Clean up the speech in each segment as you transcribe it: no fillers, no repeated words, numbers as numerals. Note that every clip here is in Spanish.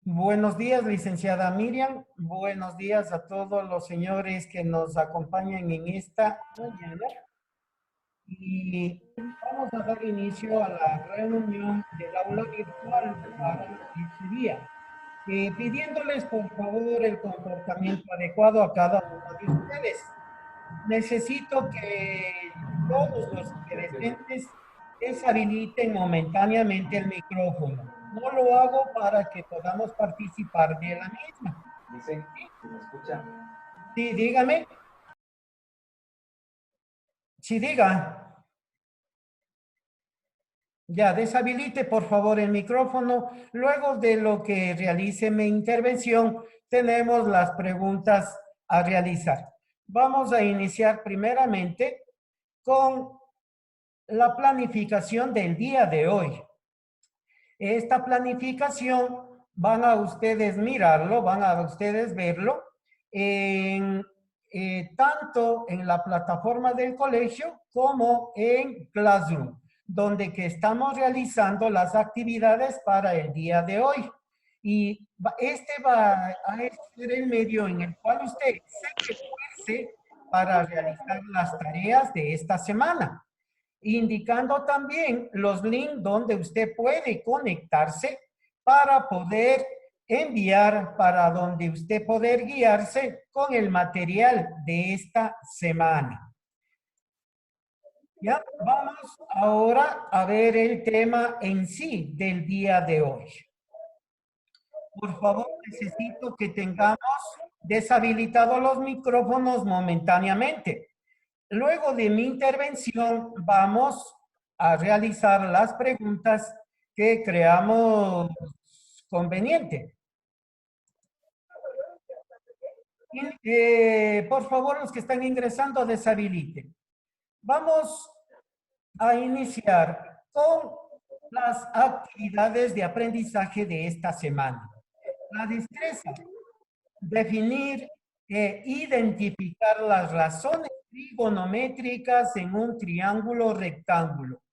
Buenos días, licenciada Miriam. Buenos días a todos los señores que nos acompañan en esta mañana. Y vamos a dar inicio a la reunión del aula virtual para este día, pidiéndoles por favor el comportamiento adecuado a cada uno de ustedes. Necesito que todos los presentes deshabiliten momentáneamente el micrófono. No lo hago para que podamos participar de la misma. Dicen, ¿si me escucha? Sí, dígame. Sí, diga. Ya, deshabilite por favor el micrófono. Luego de lo que realice mi intervención, tenemos las preguntas a realizar. Vamos a iniciar primeramente con la planificación del día de hoy. Esta planificación van a ustedes mirarlo, van a ustedes verlo tanto en la plataforma del colegio como en Classroom, donde que estamos realizando las actividades para el día de hoy. Y este va a ser el medio en el cual usted se esfuerce para realizar las tareas de esta semana, indicando también los links donde usted puede conectarse para poder enviar, para donde usted poder guiarse con el material de esta semana. Ya, vamos ahora a ver el tema en sí del día de hoy. Por favor, necesito que tengamos deshabilitados los micrófonos momentáneamente. Luego de mi intervención, vamos a realizar las preguntas que creamos conveniente. Por favor, los que están ingresando, deshabiliten. Vamos a iniciar con las actividades de aprendizaje de esta semana. La destreza, definir e identificar las razones trigonométricas en un triángulo rectángulo.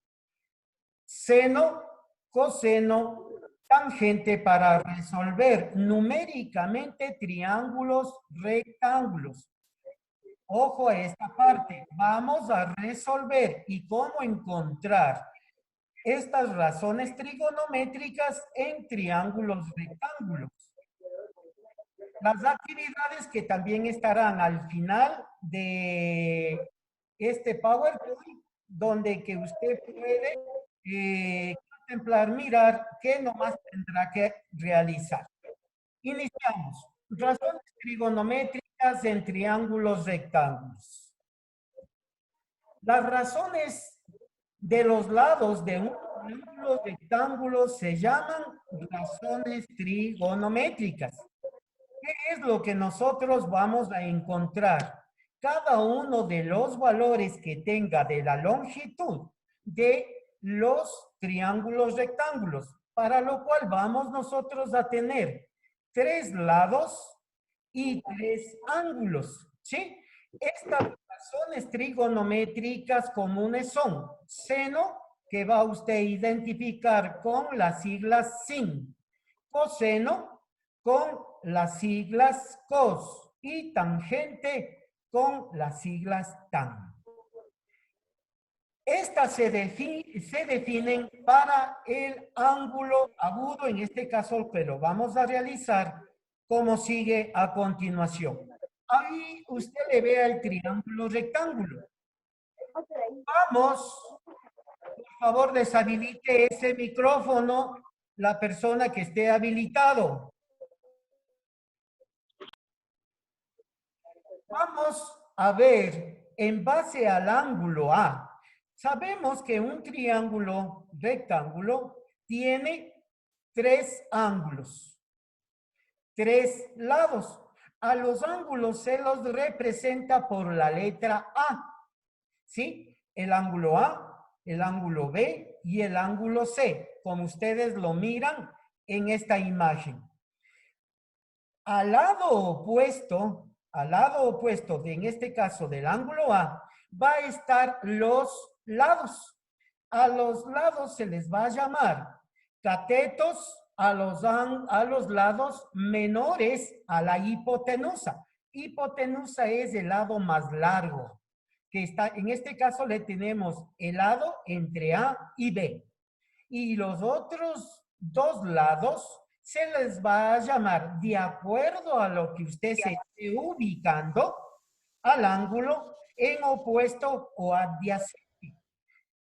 Seno, coseno, tangente para resolver numéricamente triángulos rectángulos. Ojo a esta parte. Vamos a resolver y cómo encontrar estas razones trigonométricas en triángulos rectángulos. Las actividades que también estarán al final de este PowerPoint, donde que usted puede contemplar, mirar qué nomás tendrá que realizar. Iniciamos. Razones trigonométricas en triángulos rectángulos. Las razones de los lados de un triángulo rectángulo se llaman razones trigonométricas. ¿Qué es lo que nosotros vamos a encontrar? Cada uno de los valores que tenga de la longitud de los triángulos rectángulos, para lo cual vamos nosotros a tener 3 lados y 3 ángulos, ¿sí? Estas razones trigonométricas comunes son seno, que va usted a identificar con las siglas sin, coseno, con las siglas cos y tangente con las siglas tan. Estas se definen para el ángulo agudo, en este caso, pero vamos a realizar como sigue a continuación. Ahí usted le ve el triángulo rectángulo. Vamos, por favor, deshabilite ese micrófono la persona que esté habilitado. Vamos a ver, en base al ángulo A, sabemos que un triángulo rectángulo tiene 3 ángulos, 3 lados. A los ángulos se los representa por la letra A, ¿sí? El ángulo A, el ángulo B y el ángulo C, como ustedes lo miran en esta imagen. Al lado opuesto en este caso del ángulo A, va a estar los lados. A los lados se les va a llamar catetos a los lados menores a la hipotenusa. Hipotenusa es el lado más largo, que está, en este caso le tenemos el lado entre A y B. Y los otros dos lados se les va a llamar, de acuerdo a lo que usted se esté ubicando, al ángulo en opuesto o adyacente.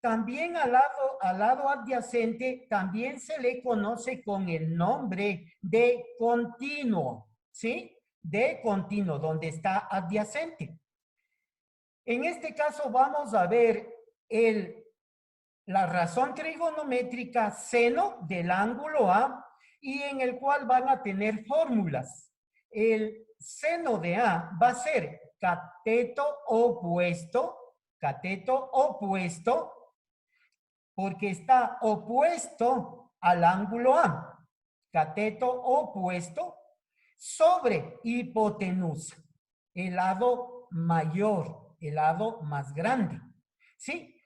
También al lado adyacente también se le conoce con el nombre de continuo, ¿sí? De continuo, donde está adyacente. En este caso vamos a ver la razón trigonométrica seno del ángulo A y en el cual van a tener fórmulas. El seno de A va a ser cateto opuesto, porque está opuesto al ángulo A. Cateto opuesto sobre hipotenusa, el lado mayor, el lado más grande. ¿Sí?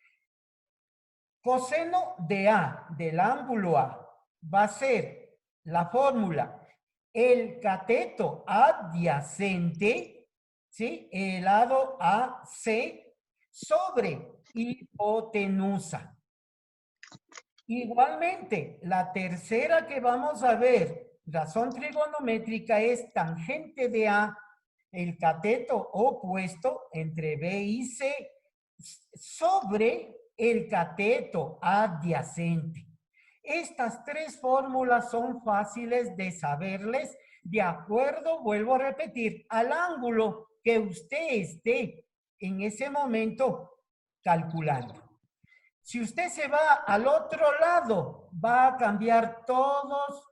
Coseno de A, del ángulo A, va a ser la fórmula el cateto adyacente, ¿sí? El lado AC sobre hipotenusa. Igualmente, la tercera que vamos a ver, razón trigonométrica, es tangente de A, el cateto opuesto entre B y C, sobre el cateto adyacente. Estas tres fórmulas son fáciles de saberles de acuerdo, vuelvo a repetir, al ángulo que usted esté en ese momento calculando. Si usted se va al otro lado, va a cambiar todos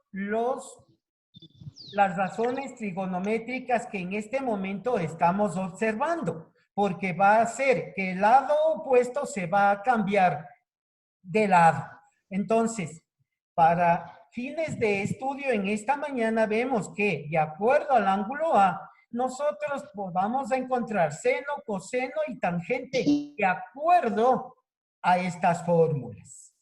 las razones trigonométricas que en este momento estamos observando, porque va a ser que el lado opuesto se va a cambiar de lado. Entonces, para fines de estudio en esta mañana vemos que de acuerdo al ángulo A, nosotros pues, vamos a encontrar seno, coseno y tangente de acuerdo a estas fórmulas.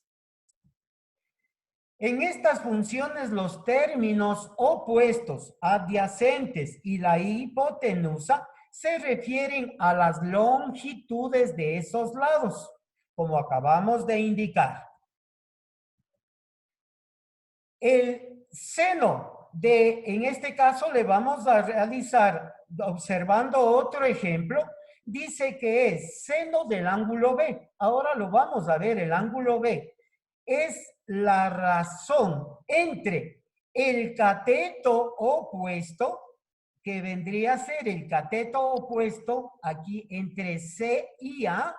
En estas funciones, los términos opuestos, adyacentes y la hipotenusa se refieren a las longitudes de esos lados, como acabamos de indicar. El seno en este caso le vamos a realizar, observando otro ejemplo, dice que es seno del ángulo B. Ahora lo vamos a ver, el ángulo B es la razón entre el cateto opuesto, que vendría a ser el cateto opuesto aquí entre C y A,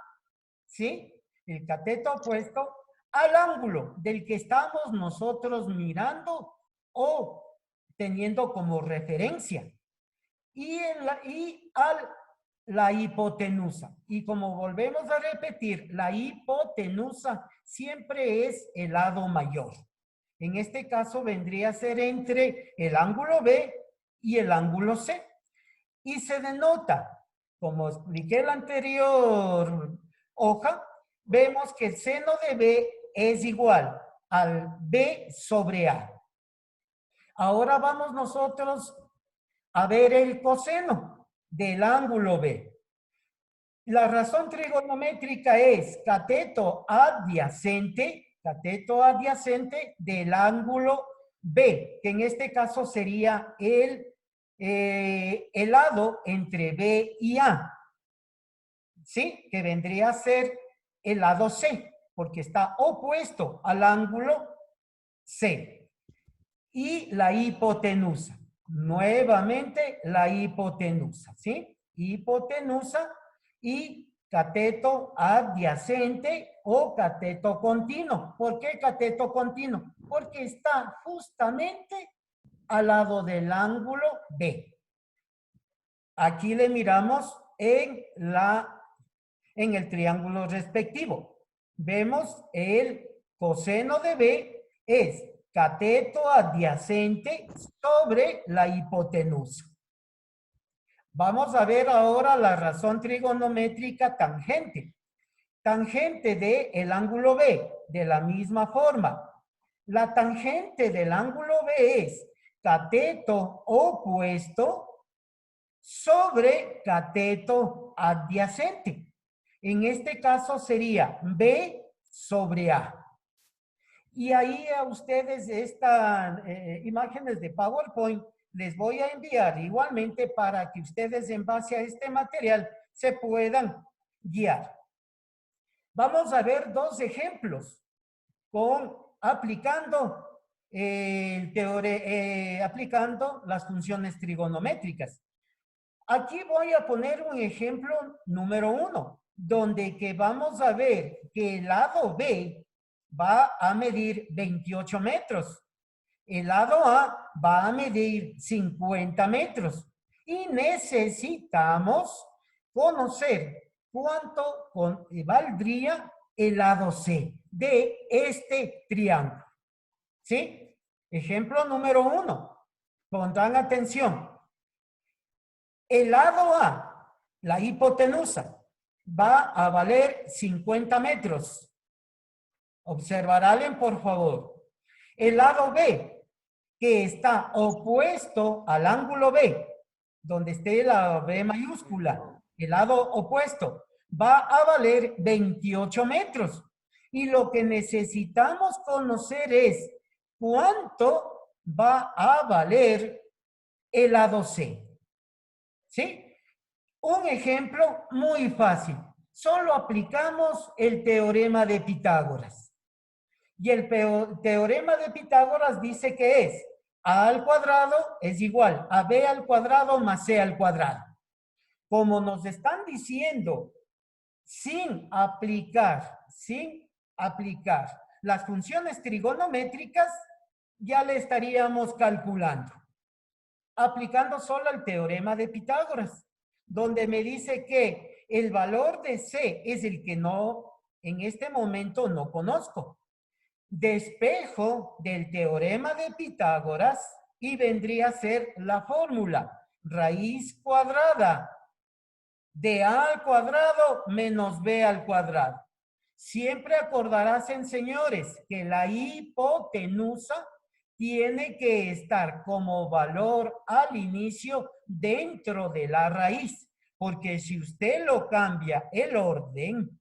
¿sí? El cateto opuesto al ángulo del que estamos nosotros mirando o teniendo como referencia. Y la hipotenusa. Y como volvemos a repetir, la hipotenusa siempre es el lado mayor. En este caso vendría a ser entre el ángulo B y el ángulo C. Y se denota, como expliqué en la anterior hoja, vemos que el seno de B es igual al B sobre A. Ahora vamos nosotros a ver el coseno del ángulo B. La razón trigonométrica es cateto adyacente del ángulo B, que en este caso sería el lado entre B y A, ¿sí? Que vendría a ser el lado C, porque está opuesto al ángulo C. Y la hipotenusa. Nuevamente la hipotenusa, ¿sí? Hipotenusa y cateto adyacente o cateto continuo. ¿Por qué cateto continuo? Porque está justamente al lado del ángulo B. Aquí le miramos en el triángulo respectivo. Vemos el coseno de B es cateto adyacente sobre la hipotenusa. Vamos a ver ahora la razón trigonométrica tangente. Tangente de el ángulo B, de la misma forma. La tangente del ángulo B es cateto opuesto sobre cateto adyacente. En este caso sería B sobre A. Y ahí a ustedes estas imágenes de PowerPoint les voy a enviar igualmente para que ustedes en base a este material se puedan guiar. Vamos a ver dos ejemplos aplicando aplicando las funciones trigonométricas. Aquí voy a poner un ejemplo número 1, donde que vamos a ver que el lado B va a medir 28 metros. El lado A va a medir 50 metros. Y necesitamos conocer cuánto valdría el lado C de este triángulo. ¿Sí? Ejemplo número 1. Pondrán atención. El lado A, la hipotenusa, va a valer 50 metros. Observarán, por favor. El lado B, que está opuesto al ángulo B, donde esté la B mayúscula, el lado opuesto, va a valer 28 metros. Y lo que necesitamos conocer es cuánto va a valer el lado C. ¿Sí? Un ejemplo muy fácil. Solo aplicamos el teorema de Pitágoras. Y el teorema de Pitágoras dice que es A al cuadrado es igual a B al cuadrado más C al cuadrado. Como nos están diciendo, sin aplicar las funciones trigonométricas, ya le estaríamos calculando. Aplicando solo el teorema de Pitágoras, donde me dice que el valor de C es el que en este momento no conozco. Despejo del teorema de Pitágoras y vendría a ser la fórmula raíz cuadrada de A al cuadrado menos B al cuadrado. Siempre acordarás, señores, que la hipotenusa tiene que estar como valor al inicio dentro de la raíz, porque si usted lo cambia el orden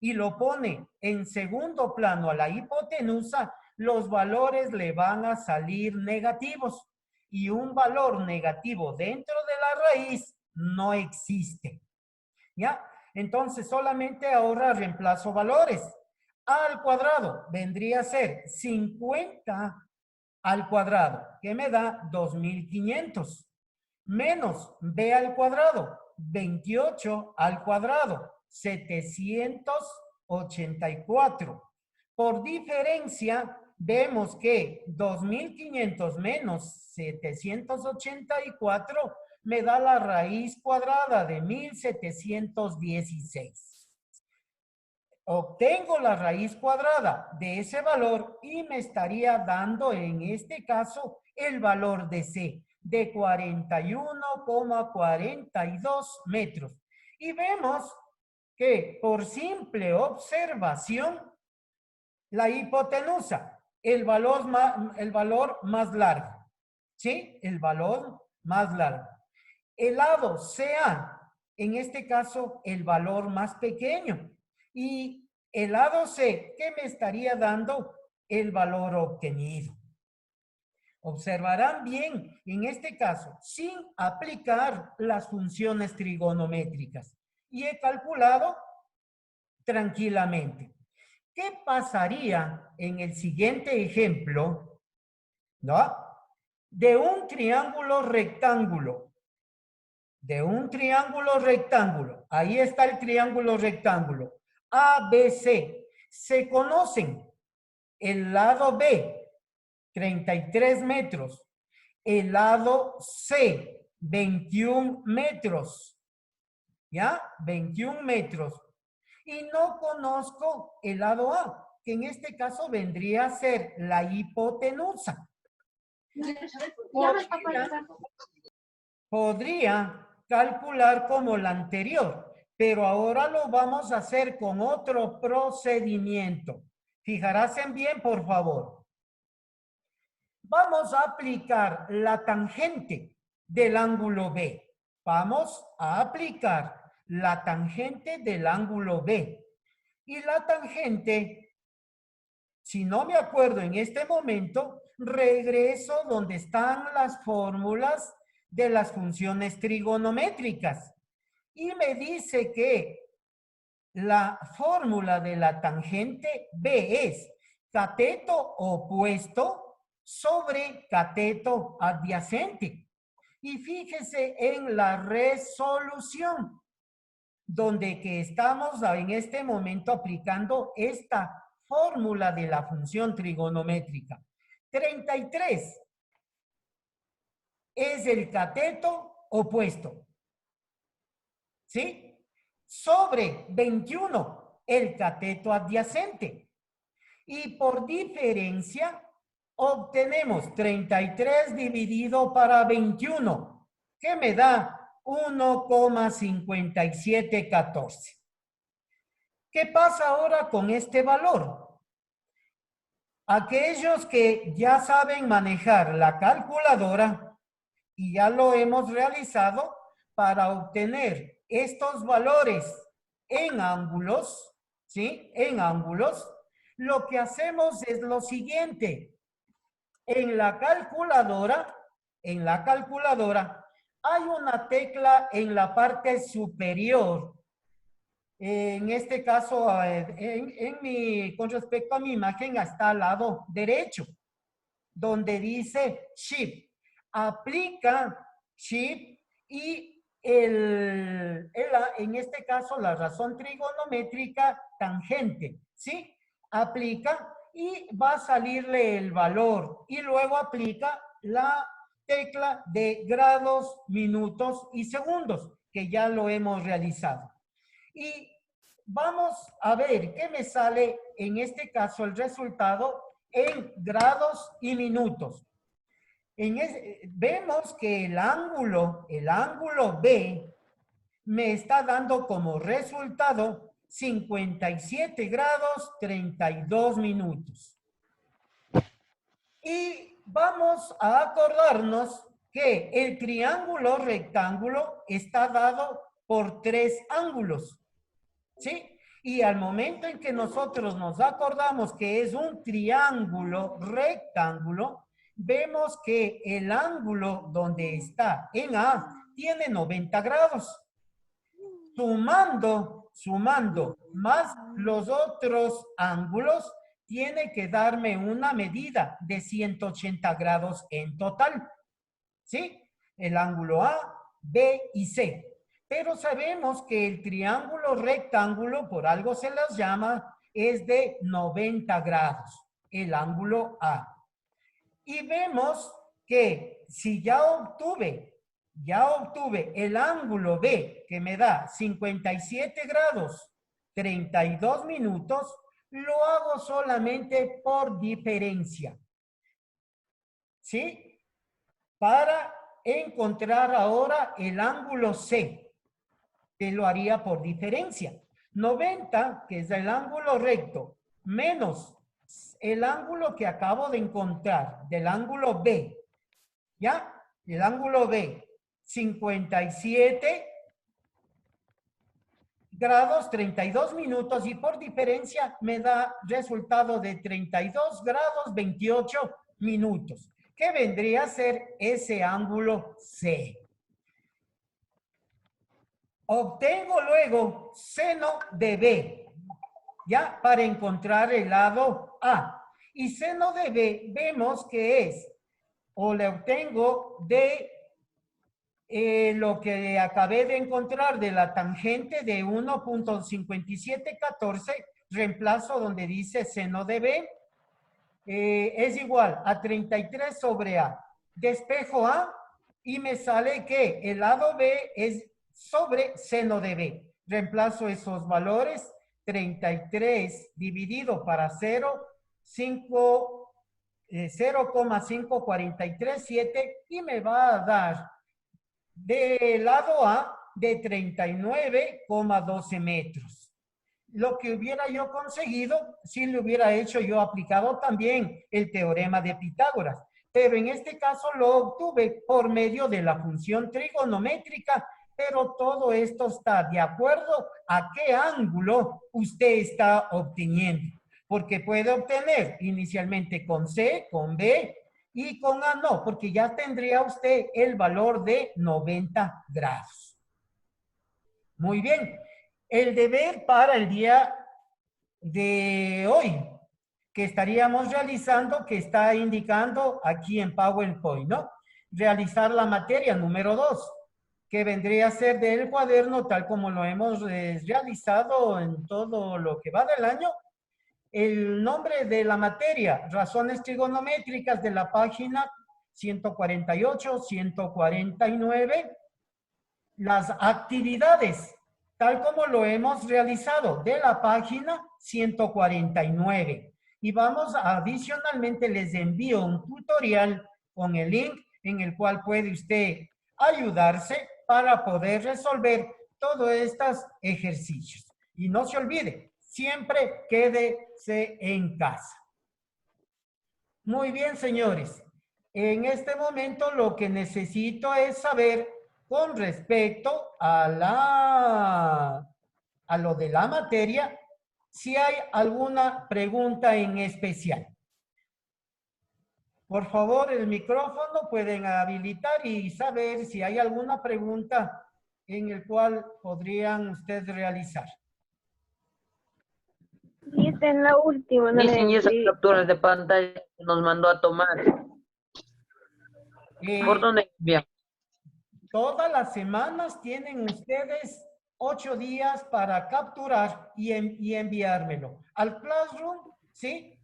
y lo pone en segundo plano a la hipotenusa, los valores le van a salir negativos. Y un valor negativo dentro de la raíz no existe. ¿Ya? Entonces, solamente ahora reemplazo valores. A al cuadrado vendría a ser 50 al cuadrado, que me da 2500. Menos B al cuadrado, 28 al cuadrado, 784. Por diferencia, vemos que 2500 menos 784 me da la raíz cuadrada de 1716. Obtengo la raíz cuadrada de ese valor y me estaría dando en este caso el valor de C de 41,42 metros. Y vemos que por simple observación, la hipotenusa, el valor más largo, ¿sí? El valor más largo. El lado CA, en este caso, el valor más pequeño. Y el lado C, ¿qué me estaría dando? El valor obtenido. Observarán bien, en este caso, sin aplicar las funciones trigonométricas. Y he calculado tranquilamente. ¿Qué pasaría en el siguiente ejemplo? ¿No? De un triángulo rectángulo. De un triángulo rectángulo. Ahí está el triángulo rectángulo. ABC. Se conocen el lado B, 33 metros. El lado C, 21 metros. ¿Ya? 21 metros. Y no conozco el lado A, que en este caso vendría a ser la hipotenusa. Podría calcular como la anterior, pero ahora lo vamos a hacer con otro procedimiento. Fijarás en bien, por favor. vamos a aplicar la tangente del ángulo B. Vamos a aplicar la tangente del ángulo B. Y la tangente, si no me acuerdo en este momento, regreso donde están las fórmulas de las funciones trigonométricas. Y me dice que la fórmula de la tangente B es cateto opuesto sobre cateto adyacente. Y fíjese en la resolución, donde que estamos en este momento aplicando esta fórmula de la función trigonométrica. 33 es el cateto opuesto. ¿Sí? Sobre 21, el cateto adyacente. Y por diferencia, obtenemos 33 dividido para 21, que me da 1,5714. ¿Qué pasa ahora con este valor? Aquellos que ya saben manejar la calculadora, y ya lo hemos realizado, para obtener estos valores en ángulos, ¿sí? En ángulos, lo que hacemos es lo siguiente. En la calculadora hay una tecla en la parte superior. En este caso, con respecto a mi imagen, está al lado derecho, donde dice Shift. Aplica Shift y en este caso la razón trigonométrica tangente, ¿sí? Aplica y va a salirle el valor y luego aplica la tecla de grados, minutos y segundos, que ya lo hemos realizado. Y vamos a ver qué me sale en este caso el resultado en grados y minutos. Vemos que el ángulo B me está dando como resultado 57 grados 32 minutos. Y vamos a acordarnos que el triángulo rectángulo está dado por 3 ángulos, ¿sí? Y al momento en que nosotros nos acordamos que es un triángulo rectángulo, vemos que el ángulo donde está en A tiene 90 grados. Sumando más los otros ángulos, tiene que darme una medida de 180 grados en total. ¿Sí? El ángulo A, B y C. Pero sabemos que el triángulo rectángulo, por algo se las llama, es de 90 grados, el ángulo A. Y vemos que si ya obtuve el ángulo B, que me da 57 grados 32 minutos, lo hago solamente por diferencia. ¿Sí? Para encontrar ahora el ángulo C, que lo haría por diferencia. 90, que es el ángulo recto, menos el ángulo que acabo de encontrar, del ángulo B. ¿Ya? El ángulo B, 57 grados 32 minutos y por diferencia me da resultado de 32 grados 28 minutos. ¿Qué vendría a ser ese ángulo C? Obtengo luego seno de B, ¿ya? Para encontrar el lado A. Y seno de B vemos que es, o le obtengo de lo que acabé de encontrar de la tangente de 1.5714, reemplazo donde dice seno de B, es igual a 33 sobre A. Despejo A y me sale que el lado B es sobre seno de B. Reemplazo esos valores, 33 dividido para 0, 0,5437 y me va a dar del lado A de 39,12 metros. Lo que hubiera yo conseguido si le hubiera hecho yo aplicado también el teorema de Pitágoras. pero en este caso lo obtuve por medio de la función trigonométrica, pero todo esto está de acuerdo a qué ángulo usted está obteniendo, porque puede obtener inicialmente con C, con B y con A no, porque ya tendría usted el valor de 90 grados. Muy bien. El deber para el día de hoy que estaríamos realizando, que está indicando aquí en PowerPoint, ¿no? Realizar la materia número 2, que vendría a ser del cuaderno, tal como lo hemos realizado en todo lo que va del año. El nombre de la materia, razones trigonométricas, de la página 148, 149. Las actividades, tal como lo hemos realizado, de la página 149. Y vamos adicionalmente, les envío un tutorial con el link en el cual puede usted ayudarse para poder resolver todos estos ejercicios. Y no se olvide, siempre quédese en casa. Muy bien, señores. En este momento lo que necesito es saber con respecto a lo de la materia, si hay alguna pregunta en especial. Por favor, el micrófono pueden habilitar y saber si hay alguna pregunta en el cual podrían ustedes realizar. Y está en la última, no le Dicen, y esas entendí. capturas de pantalla que nos mandó a tomar. ¿Por dónde envía? Todas las semanas tienen ustedes 8 días para capturar y enviármelo al Classroom, ¿sí?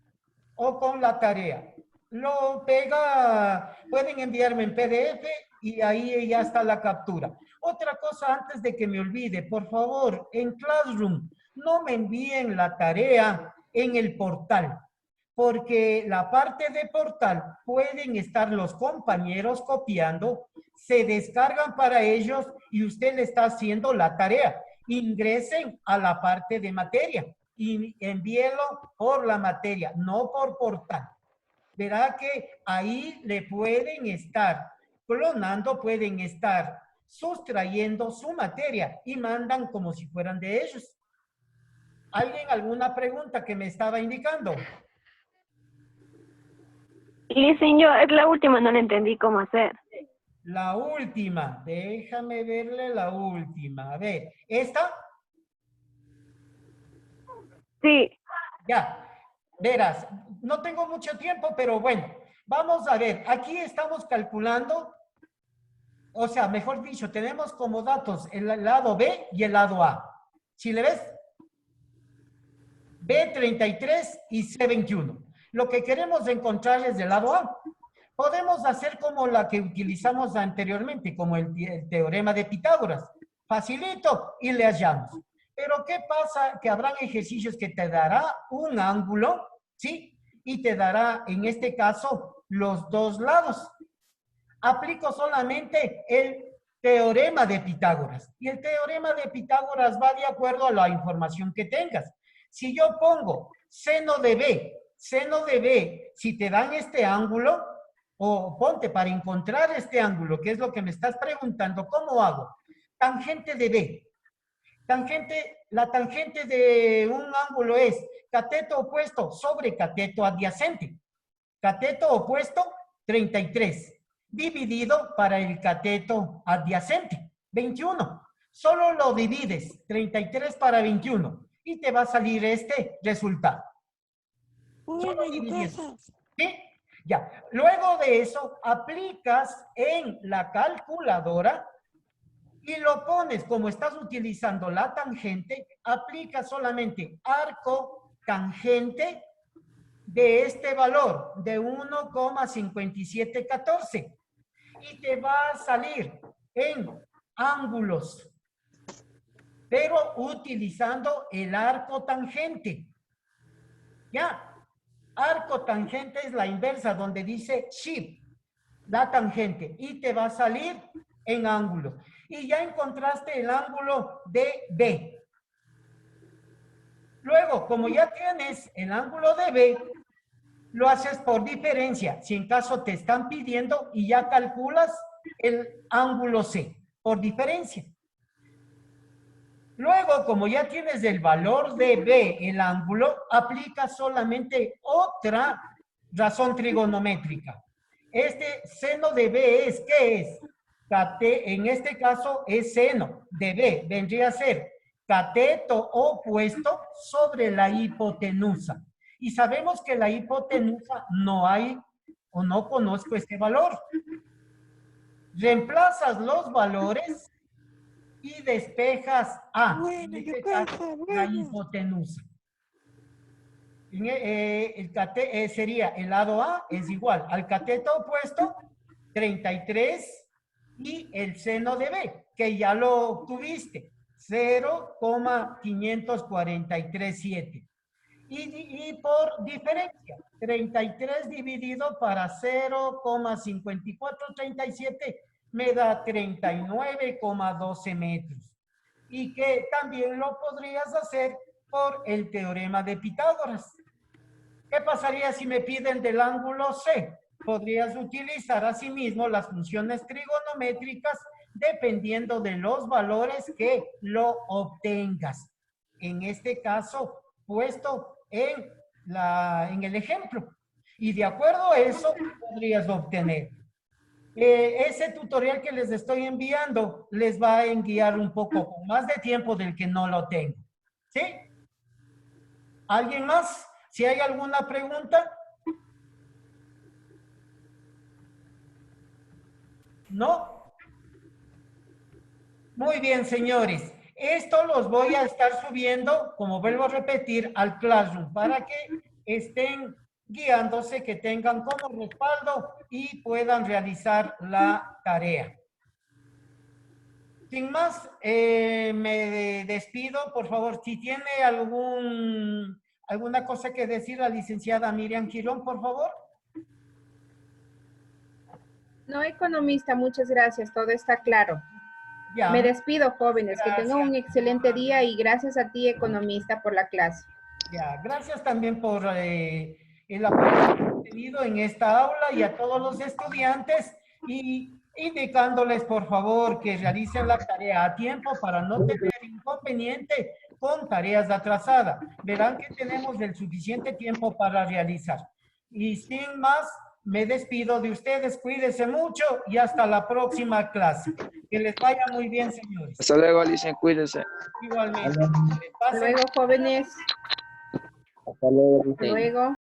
O con la tarea. Lo pega, pueden enviarme en PDF y ahí ya está la captura. Otra cosa antes de que me olvide, por favor, en Classroom, no me envíen la tarea en el portal, porque la parte de portal pueden estar los compañeros copiando, se descargan para ellos y usted le está haciendo la tarea. Ingresen a la parte de materia y envíelo por la materia, no por portal. Verá que ahí le pueden estar clonando, pueden estar sustrayendo su materia y mandan como si fueran de ellos. ¿Alguien alguna pregunta que me estaba indicando? Y señor, es la última, no le entendí cómo hacer. La última, déjame verle la última. A ver, ¿esta? Sí. Ya, verás, no tengo mucho tiempo, pero bueno, vamos a ver, aquí estamos calculando, o sea, mejor dicho, tenemos como datos el lado B y el lado A. ¿Sí le ves? B33 y C21. Lo que queremos encontrar es del lado A. Podemos hacer como la que utilizamos anteriormente, como el teorema de Pitágoras. Facilito y le hallamos. Pero ¿qué pasa? Que habrán ejercicios que te dará un ángulo, ¿sí? Y te dará, en este caso, los dos lados. Aplico solamente el teorema de Pitágoras. Y el teorema de Pitágoras va de acuerdo a la información que tengas. Si yo pongo seno de B, si te dan este ángulo, o ponte para encontrar este ángulo, que es lo que me estás preguntando, ¿cómo hago? Tangente de B. La tangente de un ángulo es cateto opuesto sobre cateto adyacente. Cateto opuesto, 33. Dividido para el cateto adyacente, 21. Solo lo divides, 33 para 21. Y te va a salir este resultado. Solo dividiendo. ¿Sí? Ya. Luego de eso, aplicas en la calculadora y lo pones, como estás utilizando la tangente, aplica solamente arco tangente de este valor, de 1,5714. Y te va a salir en ángulos, pero utilizando el arco tangente. ¿Ya? Arco tangente es la inversa, donde dice shift, la tangente, y te va a salir en ángulo. Y ya encontraste el ángulo de B. Luego, como ya tienes el ángulo de B, lo haces por diferencia. Si en caso te están pidiendo y ya calculas el ángulo C por diferencia. Luego, como ya tienes el valor de B, el ángulo, aplica solamente otra razón trigonométrica. Este seno de B es, ¿qué es? En este caso es seno de B, vendría a ser cateto opuesto sobre la hipotenusa. Y sabemos que la hipotenusa no hay o no conozco este valor. Reemplazas los valores y despejas A, en este caso, la hipotenusa. Sería el lado A es igual al cateto opuesto, 33, y el seno de B, que ya lo obtuviste, 0,5437. Y por diferencia, 33 dividido para 0,5437 me da 39,12 metros. Y que también lo podrías hacer por el teorema de Pitágoras. ¿Qué pasaría si me piden del ángulo C? Podrías utilizar asimismo las funciones trigonométricas dependiendo de los valores que lo obtengas. En este caso, puesto en el ejemplo. Y de acuerdo a eso, podrías obtener. Ese tutorial que les estoy enviando les va a guiar un poco con más de tiempo del que no lo tengo. ¿Sí? ¿Alguien más? Si hay alguna pregunta. ¿No? Muy bien, señores. Esto los voy a estar subiendo, como vuelvo a repetir, al Classroom para que estén guiándose, que tengan como respaldo y puedan realizar la tarea. Sin más, me despido. Por favor, si tiene alguna cosa que decir la licenciada Miriam Quirón, por favor. No, economista, muchas gracias, todo está claro. Ya. Me despido, jóvenes, Gracias. que tengan un excelente día y gracias a ti, economista, por la clase. Ya, gracias también por el apoyo que han tenido en esta aula y a todos los estudiantes, y indicándoles por favor que realicen la tarea a tiempo para no tener inconveniente con tareas atrasadas. Verán que tenemos el suficiente tiempo para realizar. Y sin más, me despido de ustedes, cuídense mucho y hasta la próxima clase. Que les vaya muy bien, señores. Hasta luego, Alicia, cuídense. Igualmente. Hasta luego, jóvenes. Hasta luego. Hasta luego.